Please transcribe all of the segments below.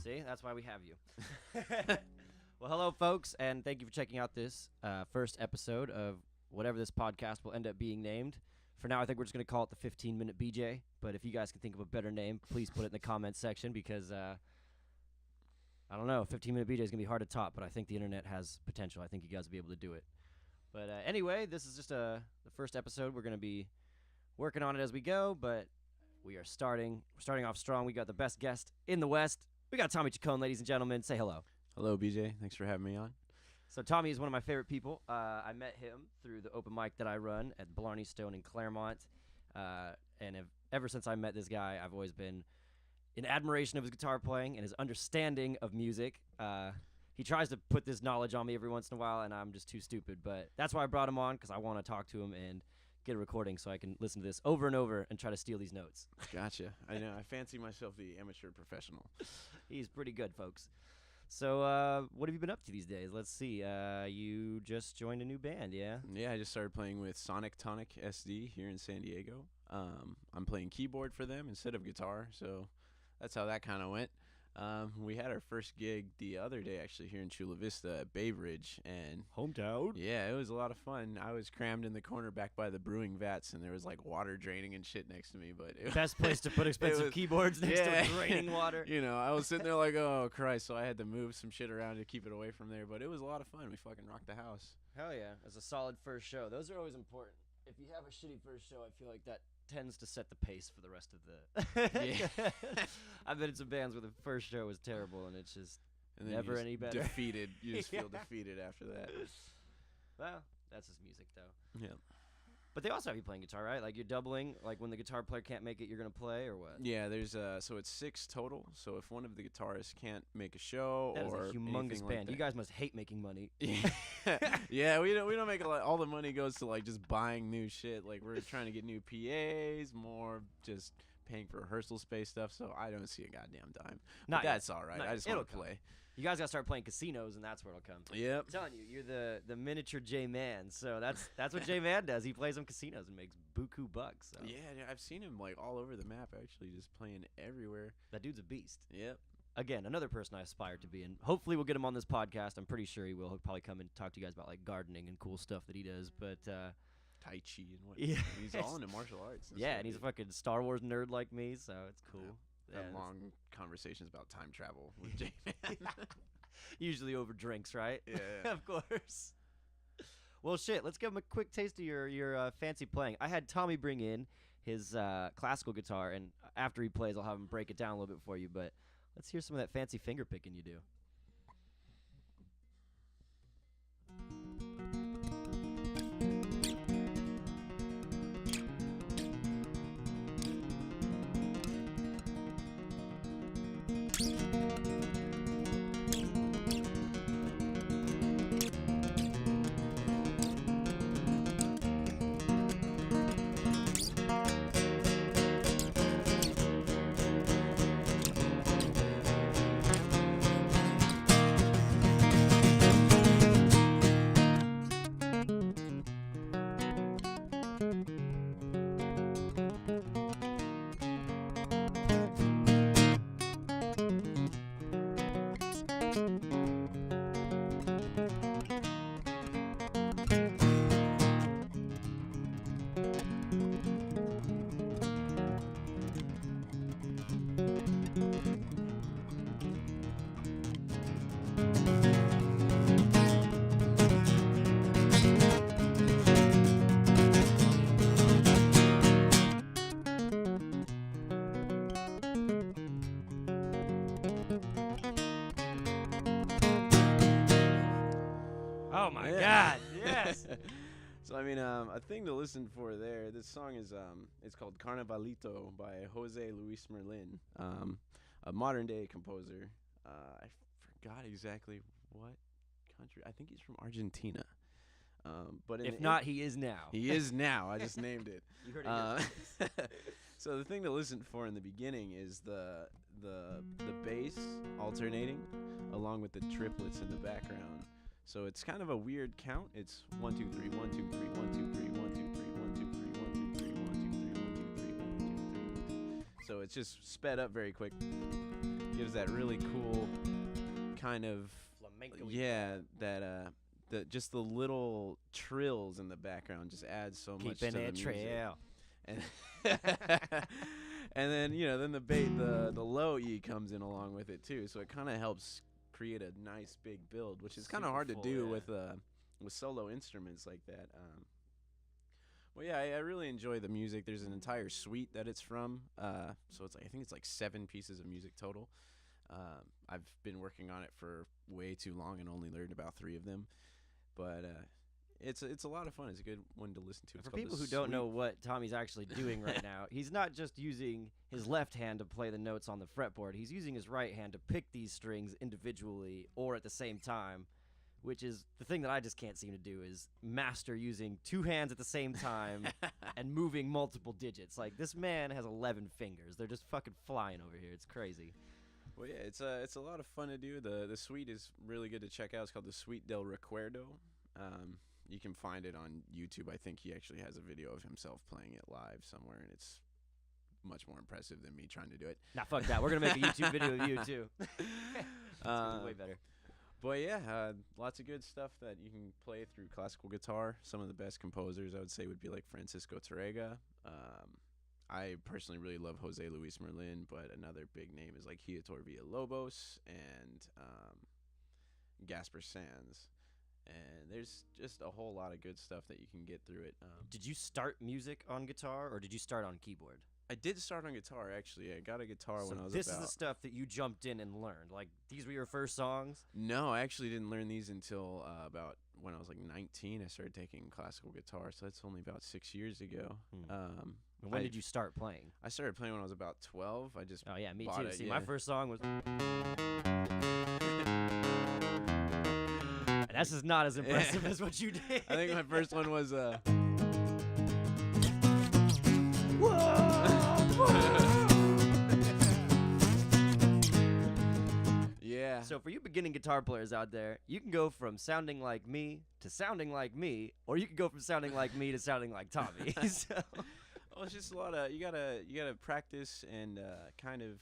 See, that's why we have you. Well, hello, folks, and thank you for checking out this first episode of whatever this podcast will end up being named. For now, I think we're just going to call it the 15-Minute BJ, but if you guys can think of a better name, please put it in the comments section because, I don't know, 15-Minute BJ is going to be hard to top, but I think the internet has potential. I think you guys will be able to do it. But anyway, this is just the first episode. We're going to be working on it as we go, but we're starting off strong. We got the best guest in the West. We got Tommy Chacon, ladies and gentlemen. Say hello. Hello, BJ. Thanks for having me on. So Tommy is one of my favorite people. I met him through the open mic that I run at Blarney Stone in Claremont. And ever since I met this guy, I've always been in admiration of his guitar playing and his understanding of music. He tries to put this knowledge on me every once in a while, and I'm just too stupid. But that's why I brought him on, because I want to talk to him and get a recording so I can listen to this over and over and try to steal these notes. Gotcha. I know. I fancy myself the amateur professional. He's pretty good, folks. So what have you been up to these days? Let's see. You just joined a new band, yeah? Yeah, I just started playing with Sonic Tonic SD here in San Diego. I'm playing keyboard for them instead of guitar, so that's how that kind of went. We had our first gig the other day, actually, here in Chula Vista at Bay Ridge. And hometown? Yeah, it was a lot of fun. I was crammed in the corner back by the brewing vats, and there was, like, water draining and shit next to me. But best place to put expensive keyboards next to draining water. You know, I was sitting there like, oh, Christ, so I had to move some shit around to keep it away from there. But it was a lot of fun. We fucking rocked the house. Hell yeah. It was a solid first show. Those are always important. If you have a shitty first show, I feel like that tends to set the pace for the rest of the yeah. I've been in some bands where the first show was terrible and it's just never any better. Defeated. You just feel defeated after that. Well, that's just music though. Yeah. But they also have you playing guitar, right? Like you're doubling, like when the guitar player can't make it, you're going to play or what? Yeah, there's so it's 6 total. So if one of the guitarists can't make a show that or is a humongous band. Like you guys must hate making money. Yeah, we don't make a lot. All the money goes to like just buying new shit. Like we're trying to get new PAs, more just paying for rehearsal space stuff. So I don't see a goddamn dime. But that's all right. I just want to play. You guys got to start playing casinos, and that's where it'll come. Yep. I'm telling you, you're the miniature J-Man. So that's what J-Man does. He plays some casinos and makes buku bucks. So. Yeah, I've seen him like all over the map, actually, just playing everywhere. That dude's a beast. Yep. Again, another person I aspire to be, and hopefully we'll get him on this podcast. I'm pretty sure he will. He'll probably come and talk to you guys about like gardening and cool stuff that he does. But Tai Chi and what? Yeah. He's all into martial arts. Yeah, and he's a fucking Star Wars nerd like me, so it's cool. Yeah. Have long conversations about time travel with J-Man. Usually over drinks, right? Yeah. Of course. Well, shit, let's give him a quick taste of your fancy playing. I had Tommy bring in his classical guitar, and after he plays, I'll have him break it down a little bit for you, but let's hear some of that fancy finger picking you do. Oh my God! Yes. So I mean, a thing to listen for there. This song is it's called Carnavalito by Jose Luis Merlin, a modern day composer. I forgot exactly what country. I think he's from Argentina. But if not, he is now. He is now. I just named it. You heard it. So the thing to listen for in the beginning is the bass alternating along with the triplets in the background. So it's kind of a weird count. It's 1 2 3 1 2 3 1 2 3 1 2 3 1 2 3 1 2 3 1 2 3 1 2 3 1 2 3 1 2 3. So it's just sped up very quick. gives that really cool kind of Flamenco. just the little trills in the background just add so much to Keeping the it music. trail. And and then then the low E comes in along with it too, so it kind of helps create a nice big build, which is kind of Super hard to full, do yeah. with solo instruments like that. Well, yeah, I really enjoy the music. There's an entire suite that it's from, so I think it's like 7 pieces of music total. I've been working on it for way too long and only learned about 3 of them, but it's a lot of fun. It's a good one to listen to. It's For called people The who don't know Suite. what Tommy's actually doing right now, he's not just using his left hand to play the notes on the fretboard. He's using his right hand to pick these strings individually or at the same time, which is the thing that I just can't seem to do is master using 2 hands at the same time and moving multiple digits. Like, this man has 11 fingers. They're just fucking flying over here. It's crazy. Well, yeah, it's a lot of fun to do. The suite is really good to check out. It's called the Suite del Recuerdo. You can find it on YouTube. I think he actually has a video of himself playing it live somewhere, and it's much more impressive than me trying to do it. Nah, fuck that. We're going to make a YouTube video of you, too. It's gonna be way better. But yeah, lots of good stuff that you can play through classical guitar. Some of the best composers, I would say, would be like Francisco Tárrega. I personally really love Jose Luis Merlin, but another big name is like Heitor Villalobos and Gasper Sands. And there's just a whole lot of good stuff that you can get through it. Did you start music on guitar, or did you start on keyboard? I did start on guitar, actually. I got a guitar when I was this is the stuff that you jumped in and learned. Like, these were your first songs? No, I actually didn't learn these until about when I was like 19. I started taking classical guitar, so that's only about 6 years ago. And when did you start playing? I started playing when I was about 12. I just Oh, yeah, me bought too. it, See, yeah. my first song was... And that's just not as impressive as what you did. I think my first one was yeah. So for you beginning guitar players out there, you can go from sounding like me to sounding like me, or you can go from sounding like me to sounding like Tommy. So. Well, it's just a lot of you gotta practice and kind of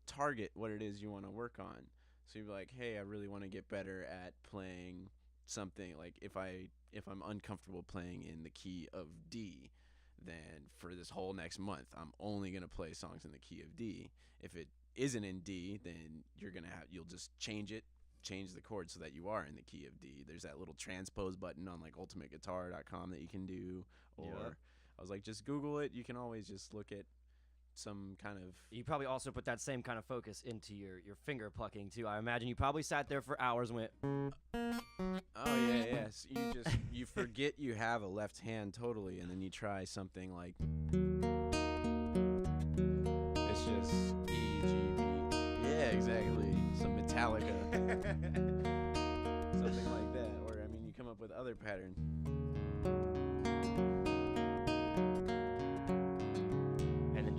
target what it is you want to work on. So you're like, hey, I really want to get better at playing something. Like if I'm uncomfortable playing in the key of D, then for this whole next month, I'm only gonna play songs in the key of D. If it isn't in D, then you'll just change the chord so that you are in the key of D. There's that little transpose button on like ultimateguitar.com that you can do, or I was like, just Google it. You can always just look at some kind of... You probably also put that same kind of focus into your finger plucking, too. I imagine you probably sat there for hours and went... Oh, yeah. So you forget you have a left hand totally, and then you try something like... It's just E, G, B. Yeah, exactly. Some Metallica. Something like that. Or, I mean, you come up with other patterns.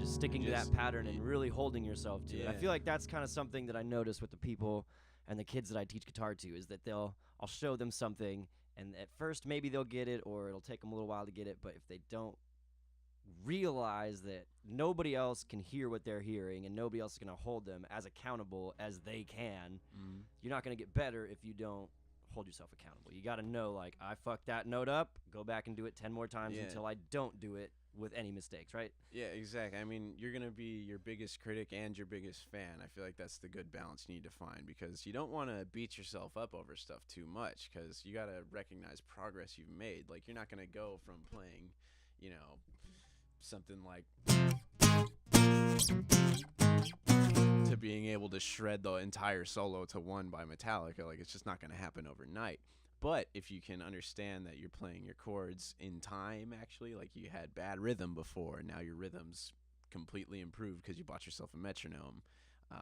Sticking to that pattern and really holding yourself to it. I feel like that's kind of something that I notice with the people and the kids that I teach guitar to, is that I'll show them something, and at first maybe they'll get it, or it'll take them a little while to get it, but if they don't realize that nobody else can hear what they're hearing and nobody else is going to hold them as accountable as they can, you're not going to get better if you don't hold yourself accountable. You got to know, like, I fucked that note up, go back and do it 10 more times until I don't do it with any mistakes, right? Yeah, exactly. I mean, you're going to be your biggest critic and your biggest fan. I feel like that's the good balance you need to find, because you don't want to beat yourself up over stuff too much, because you got to recognize progress you've made. Like, you're not going to go from playing, something like to being able to shred the entire solo to One by Metallica. Like, it's just not going to happen overnight. But if you can understand that you're playing your chords in time, actually, like you had bad rhythm before, and now your rhythm's completely improved because you bought yourself a metronome,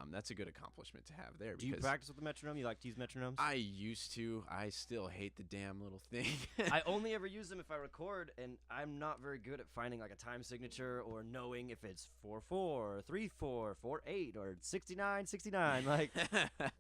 that's a good accomplishment to have there. Do you practice with the metronome? You like to use metronomes? I used to. I still hate the damn little thing. I only ever use them if I record, and I'm not very good at finding like a time signature or knowing if it's 4/4, 3/4, 4/8, or 69/69. Like,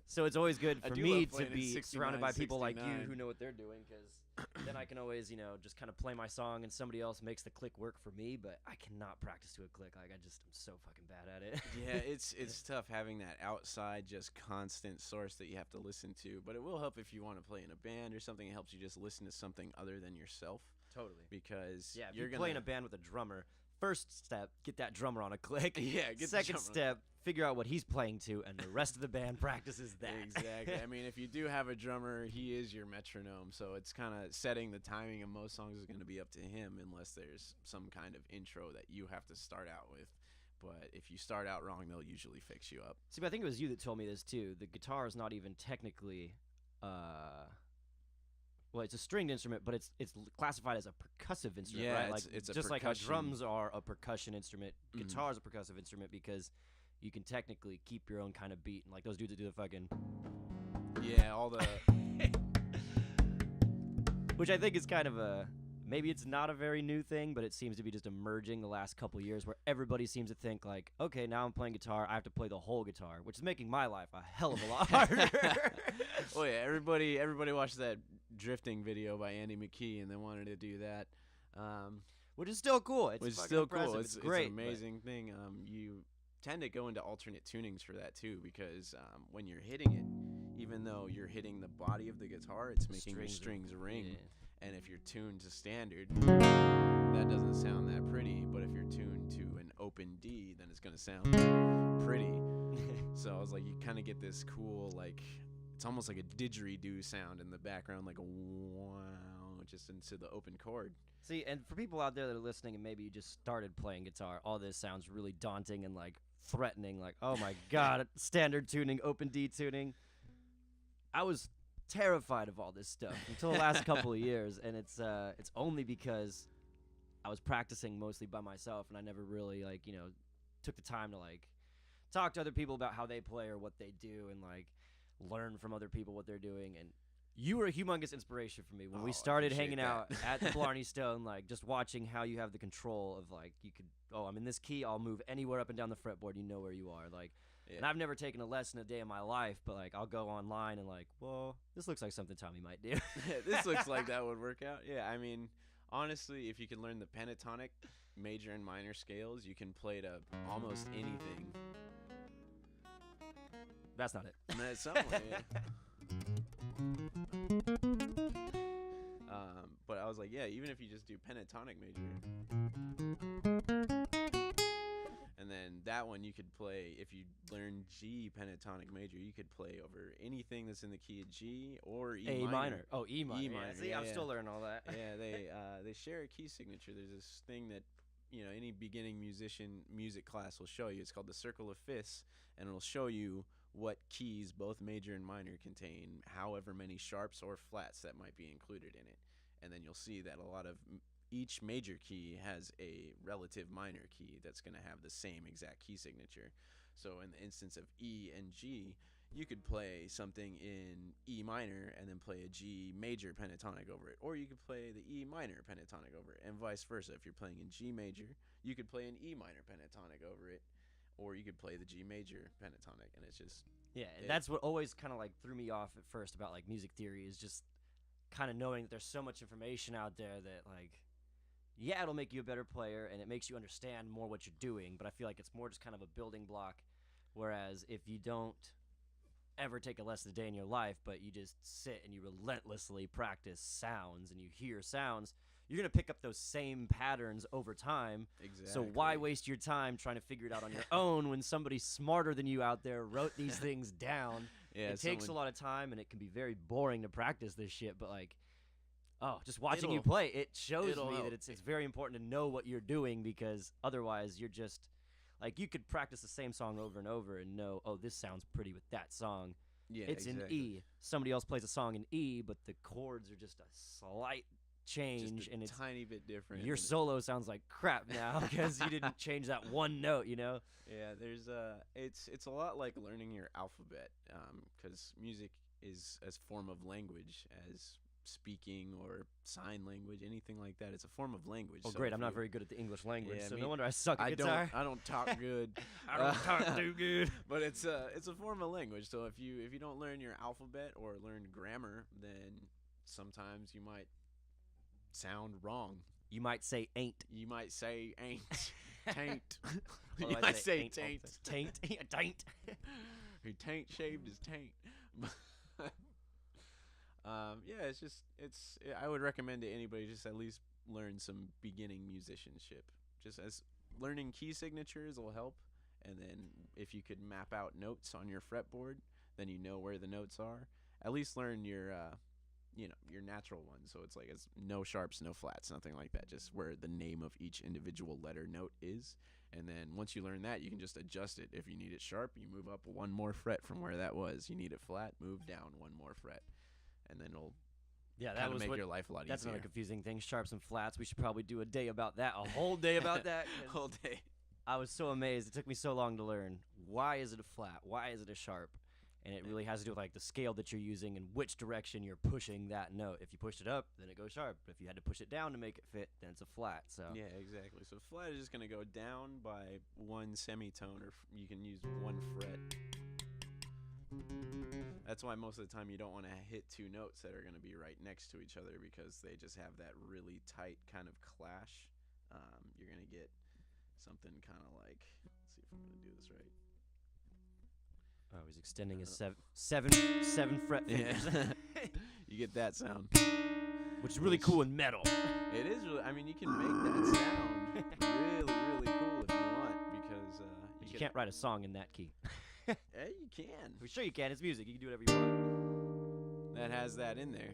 so it's always good for me to be surrounded by people like you who know what they're doing, because then I can always, just kind of play my song and somebody else makes the click work for me, but I cannot practice to a click. Like, I'm so fucking bad at it. Yeah, it's tough having that outside, just constant source that you have to listen to. But it will help if you want to play in a band or something. It helps you just listen to something other than yourself. Totally. Because if you're playing a band with a drummer, first step, get that drummer on a click. Yeah, get Second step, figure out what he's playing to, and the rest of the band practices that. Exactly. I mean, if you do have a drummer, he is your metronome, so it's kind of setting the timing of most songs is going to be up to him unless there's some kind of intro that you have to start out with. But if you start out wrong, they'll usually fix you up. See, but I think it was you that told me this too. The guitar is not even technically well, it's a stringed instrument, but it's classified as a percussive instrument, Yeah, right? it's a just like how percussion. drums are a percussion instrument, Mhm. guitar is a percussive instrument because you can technically keep your own kind of beat. And like those dudes that do the fucking, Yeah, all the which I think is kind of maybe it's not a very new thing, but it seems to be just emerging the last couple of years where everybody seems to think like, okay, now I'm playing guitar, I have to play the whole guitar, which is making my life a hell of a lot harder. Oh yeah, everybody watched that drifting video by Andy McKee, and they wanted to do that. Which is still cool. It's Which is fucking still impressive. cool. It's great. It's an amazing thing. You tend to go into alternate tunings for that too, because when you're hitting it, even though you're hitting the body of the guitar, it's making the strings ring. Yeah. And if you're tuned to standard, that doesn't sound that pretty. But if you're tuned to an open D, then it's gonna sound pretty. So I was like, you kind of get this cool, like, it's almost like a didgeridoo sound in the background, like a wow, just into the open chord. See, and for people out there that are listening and maybe you just started playing guitar, all this sounds really daunting and like threatening, like, oh my god, standard tuning, open D tuning. I was terrified of all this stuff until the last couple of years, and it's only because I was practicing mostly by myself, and I never really took the time to like talk to other people about how they play or what they do, and like learn from other people what they're doing. And you were a humongous inspiration for me when we started hanging out at the Blarney Stone, like just watching how you have the control of like you could, oh, I'm in this key, I'll move anywhere up and down the fretboard, you know where you are, like. Yeah. And I've never taken a lesson a day in my life, but like I'll go online and like, well, this looks like something Tommy might do. This looks like that would work out. Yeah, I mean, honestly, if you can learn the pentatonic major and minor scales, you can play to almost anything. That's not it. That's something. But I was like, yeah, even if you just do pentatonic major. And then that one you could play, if you learn G pentatonic major, you could play over anything that's in the key of G or E minor. Oh, E minor. E minor. Yeah, see, I'm still learning all that. Yeah, they share a key signature. There's this thing that any beginning music class will show you. It's called the circle of fifths, and it'll show you what keys, both major and minor, contain however many sharps or flats that might be included in it. And then you'll see that a lot of each major key has a relative minor key that's going to have the same exact key signature. So in the instance of E and G, you could play something in E minor and then play a G major pentatonic over it. Or you could play the E minor pentatonic over it, and vice versa. If you're playing in G major, you could play an E minor pentatonic over it, or you could play the G major pentatonic, and it's just... Yeah, and that's what always kind of like threw me off at first about like music theory, is just kind of knowing that there's so much information out there that like, yeah, it'll make you a better player and it makes you understand more what you're doing, but I feel like it's more just kind of a building block. Whereas if you don't ever take a lesson a day in your life, but you just sit and you relentlessly practice sounds and you hear sounds, you're going to pick up those same patterns over time. Exactly. So why waste your time trying to figure it out on your own when somebody smarter than you out there wrote these things down? Yeah, it takes a lot of time, and it can be very boring to practice this shit, but like, just watching you play, it shows me that it's very important to know what you're doing, because otherwise you're just like, you could practice the same song over and over and know, oh, this sounds pretty with that song. Yeah, it's exactly. in E. Somebody else plays a song in E, but the chords are just a slight change, just and a it's tiny bit different. Your solo sounds like crap now because you didn't change that one note, Yeah, there's it's a lot like learning your alphabet, because music is a form of language, as speaking or sign language, anything like that. It's a form of language. Oh, so great! I'm not very good at the English language, Yeah, so me- no wonder I suck at I guitar. don't talk good. I don't talk too good. But it's a form of language. So if you don't learn your alphabet or learn grammar, then sometimes you might sound wrong. You might say ain't. You might say ain't. Taint. Or You I might say say ain't all taint. the time. Taint. Taint. He taint shaved his taint. Yeah, I would recommend to anybody just at least learn some beginning musicianship. Just as learning key signatures will help, and then if you could map out notes on your fretboard, then you know where the notes are. At least learn your your natural ones. So it's like it's no sharps, no flats, nothing like that. Just where the name of each individual letter note is. And then once you learn that, you can just adjust it. If you need it sharp, you move up one more fret from where that was. You need it flat, move down one more fret. And then it'll kind of make your life a lot That's easier. another confusing thing, sharps and flats. We should probably do a day about that, a whole day about that. Whole day. I was so amazed. It took me so long to learn. Why is it a flat? Why is it a sharp? And it really has to do with like the scale that you're using and which direction you're pushing that note. If you pushed it up, then it goes sharp. If you had to push it down to make it fit, then it's a flat. So Yeah, exactly. So flat is just going to go down by one semitone, or you can use one fret. That's why most of the time you don't want to hit two notes that are going to be right next to each other, because they just have that really tight kind of clash. You're going to get something kind of like, let's see if I'm going to do this right. oh, he's extending his seven fret fingers, You get that sound, which is really cool in metal. It is really. I mean, you can make that sound really, really cool if you want, because But you can't write a song in that key. Yeah, you can. For sure you can. It's music. You can do whatever you want. That has that in there.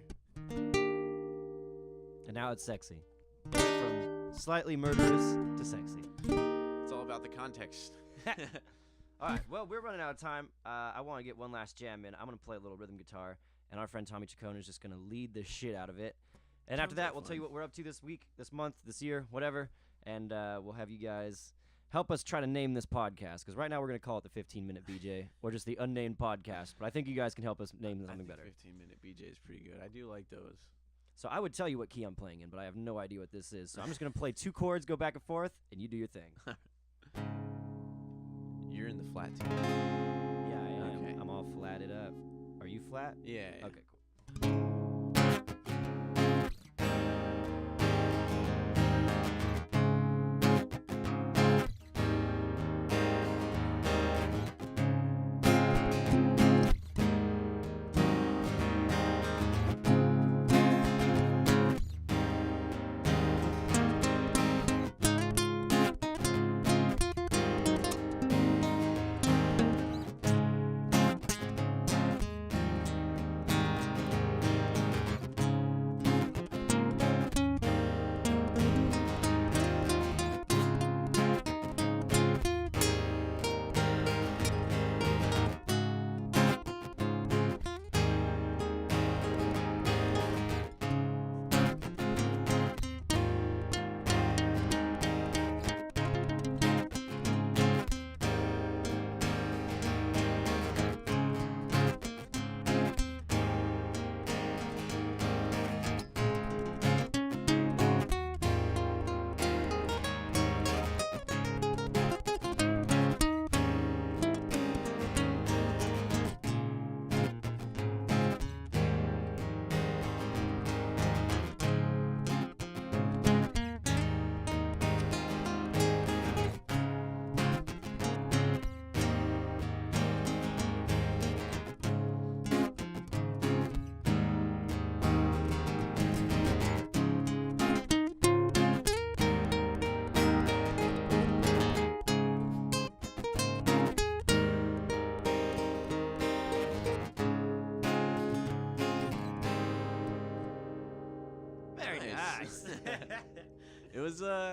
And now it's sexy. From slightly murderous to sexy. It's all about the context. All right, well, we're running out of time. I want to get one last jam in. I'm going to play a little rhythm guitar, and our friend Tommy Chacon is just going to lead the shit out of it. And after that, we'll tell you what we're up to this week, this month, this year, whatever, and we'll have you guys help us try to name this podcast, because right now we're going to call it the 15-Minute BJ, or just the Unnamed Podcast, but I think you guys can help us name something better. 15-minute BJ is pretty good. I do like those. So I would tell you what key I'm playing in, but I have no idea what this is. So I'm just going to play two chords, go back and forth, and you do your thing. You're in the flat tune. Yeah, I am. Okay. I'm all flatted up. Are you flat? Yeah. Okay, cool.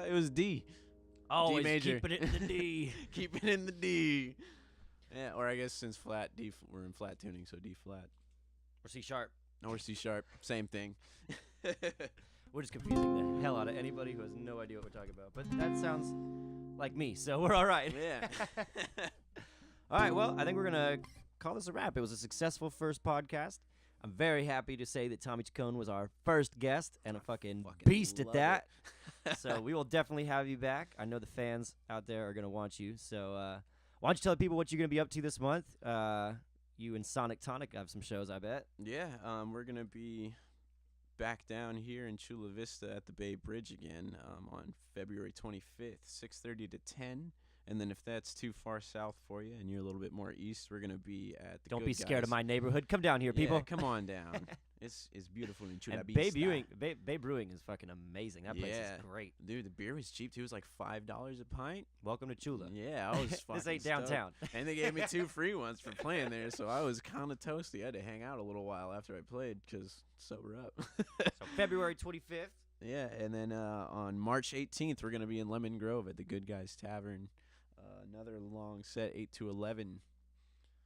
It was D. Always D major. keeping it in the D. Keep it in the D. Yeah, or I guess since flat D, we're in flat tuning, so D flat. Or C sharp. Or C sharp, same thing. We're just confusing the hell out of anybody who has no idea what we're talking about. But that sounds like me, so we're all right. Yeah. All right, well, I think we're going to call this a wrap. It was a successful first podcast. I'm very happy to say that Tommy Chacon was our first guest and a fucking beast at that. So we will definitely have you back. I know the fans out there are going to want you. So why don't you tell people what you're going to be up to this month? You and Sonic Tonic have some shows, I bet. Yeah, we're going to be back down here in Chula Vista at the Bay Bridge again on February 25th, 6:30 to 10. And then if that's too far south for you and you're a little bit more east, we're going to be at the Don't Good be scared Guys. of my neighborhood. Come down here, Yeah, people. come on down. It's beautiful in Chula And Vista. Bay Brewing is fucking amazing. That place Yeah. is great. Dude, the beer was cheap too. It was like $5 a pint. Welcome to Chula. Yeah, I was fucking This ain't stoked. downtown. And they gave me 2 free ones for playing there, so I was kind of toasty. I had to hang out a little while after I played because sober up. So February 25th. Yeah, and then on March 18th, we're going to be in Lemon Grove at the Good Guys Tavern. Another long set, 8 to 11.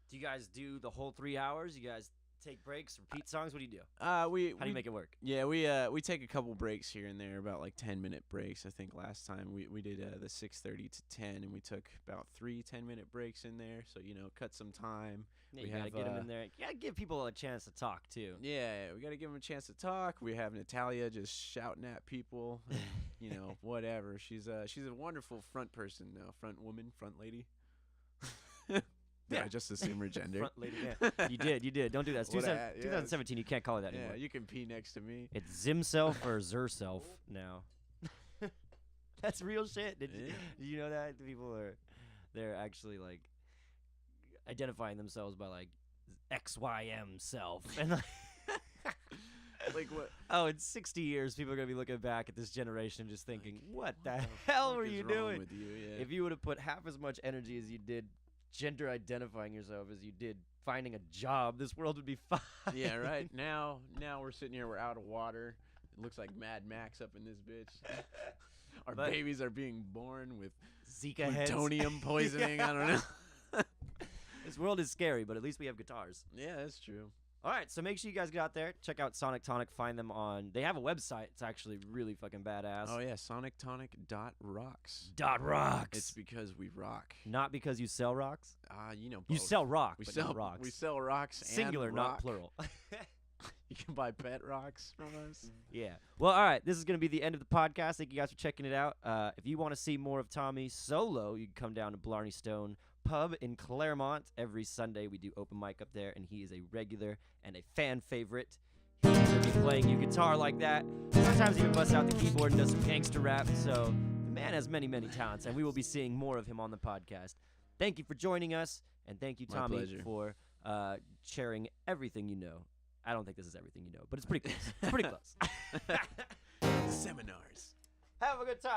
Do you guys do the whole 3 hours? You guys take breaks, repeat songs? What do you do? How How do you make it work? Yeah, we take a couple breaks here and there, about like 10-minute breaks. I think last time we did the 6:30 to 10, and we took about 3 10-minute breaks in there. So cut some time. Yeah, We you gotta have, get them in there. You gotta give people a chance to talk too. Yeah, we got to give them a chance to talk. We have Natalia just shouting at people, and, whatever. She's a wonderful front person, front woman, front lady. Yeah. I just assume her gender. Front lady, yeah. You did. Don't do that. It's What 2017. You can't call it that Yeah, anymore. you can pee next to me. It's Zimself or Zerself now. That's real shit. Did you know that? They're actually like identifying themselves by like XYM self. And like, Like what? oh, in 60 years, people are going to be looking back at this generation just thinking, what the the hell fuck were is you wrong doing? with you? Yeah. If you would have put half as much energy as you did gender identifying yourself as you did finding a job, this world would be fine. Yeah, right. Now we're sitting here. We're out of water. It looks like Mad Max up in this bitch. Our But- babies are being born with Zika heads. plutonium poisoning. I don't know. This world is scary, but at least we have guitars. Yeah, that's true. All right, so make sure you guys get out there. Check out Sonic Tonic. Find them on. They have a website. It's actually really fucking badass. Oh yeah, sonictonic.rocks. .rocks. It's because we rock. Not because you sell rocks. You You both. sell rock, We but sell not rocks. We sell rocks. Singular, and not rock. plural. You can buy pet rocks from us. Yeah. Well, all right. This is going to be the end of the podcast. Thank you guys for checking it out. If you want to see more of Tommy solo, you can come down to Blarney Stone Pub in Claremont. Every Sunday we do open mic up there, and he is a regular and a fan favorite. He's going to be playing you guitar like that. Sometimes he even busts out the keyboard and does some gangster rap. So the man has many, many talents, and we will be seeing more of him on the podcast. Thank you for joining us, and thank you, My Tommy, pleasure. for sharing everything you know. I don't think this is everything you know, but it's pretty close. It's pretty close. Seminars. Have a good time.